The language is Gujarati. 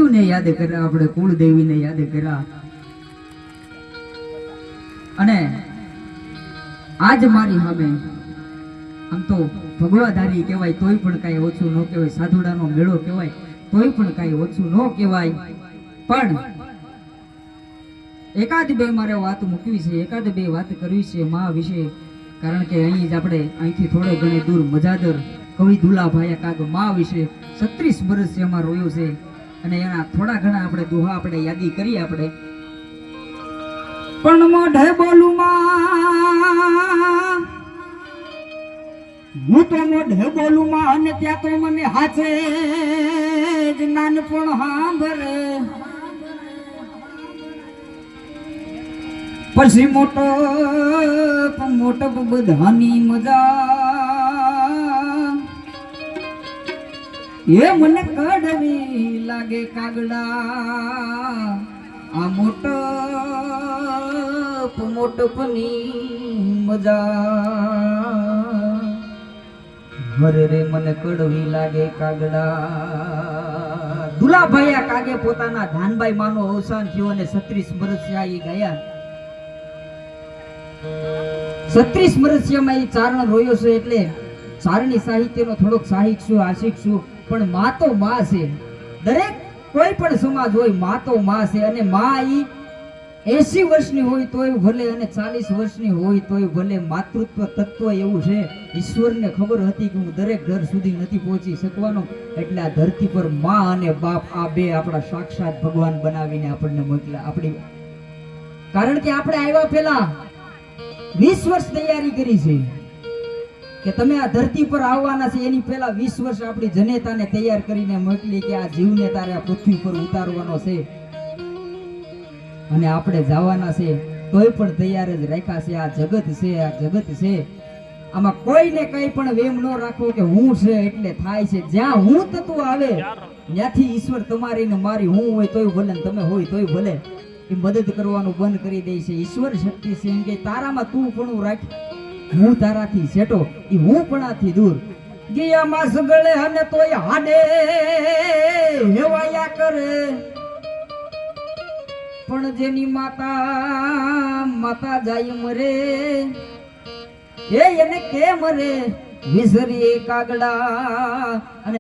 શિવને યાદ કર્યા, આપણે કુળદેવીને યાદ કર્યા. અને આજ મારી સામે આમ તો ભગવાધારી કહેવાય તોય પણ કાંઈ ઓછું ન કહેવાય, સાધુડાનો મેળો કહેવાય તોય પણ કાંઈ ઓછું ન કહેવાય. પણ એકાદ બે મારે વાત મૂકવી છે, એકાદ બે વાત કરવી છે મા વિશે. કારણ કે અહીં જ આપણે અહીંથી થોડે ઘણે દૂર મજાદર કવિ દુલાભાઈ કાગ મા વિશે 36 વર્ષ એમાં રોયો છે. અને એના થોડા ઘણા આપણે દોહા આપણે યાદી કરીએ આપણે. પણ મોઢે બોલું માં, હું તો મોઢે બોલું માં, અને ત્યાં તો મને હાથે જ નાનપણ સાંભળે. પછી મોટો બધાની મજા એ મને કડવી લાગે કાગડા. આ મોટપની મજા મરે રે મને કડવી લાગે કાગડા. દુલાભાઈ આ કાગે પોતાના ધાનભાઈ માનો અવસાન થયું અને 36 વર્ષ ગયા. 36 વર્ષમાં એ ચારણ રોયો છે. એટલે ચારણી સાહિત્યનો થોડોક સાહિત્ય છું, આશિક છું, પણ મા તો મા છે. દરેક કોઈ પણ સમાજ હોય મા તો મા છે. અને મા ઈ 80 વર્ષની હોય તોય ભલે અને 40 વર્ષની હોય તોય ભલે. માતૃત્વ તત્વ એવું છે. ઈશ્વરને ખબર હતી કે હું દરેક ઘર સુધી નથી પહોંચી શકવાનો, એટલે આ ધરતી પર મા અને બાપ આ બે આપણા સાક્ષાત ભગવાન બનાવીને આપણને મોકલ્યા. આપણી કારણ કે આપણે આવ્યા પહેલા 20 વર્ષ તૈયારી કરી છે કે તમે આ ધરતી પર આવવાના છે. એની પહેલા 20 વર્ષ આપણી જનેતાને તૈયાર કરીને મોકલી કે આ જીવને તારે આ પૃથ્વી પર ઉતારવાનો છે અને આપણે જવાના છે. તોય પણ તૈયાર જ રાખ્યા છે. આ જગત છે, આ જગત છે. આમાં કોઈને કઈ પણ વેમ ન રાખો કે હું છે એટલે થાય છે. જ્યાં હું તત્વ આવે ત્યાંથી ઈશ્વર તમારી ને મારી, હું હોય તોય ભલે તમે હોય તોય ભલે, એ મદદ કરવાનું બંધ કરી દે છે. ઈશ્વર શક્તિ છે એમ કે તારામાં તું પણ રાખ, હું તારાથી સેટો, એ હું પણાથી દૂર. ગિયામાં સગળે અને તોય હાડે હેવાયા કરે, પણ જેની માતા જાય મરે એ એને કે મરે વિસરી કાગડા. અને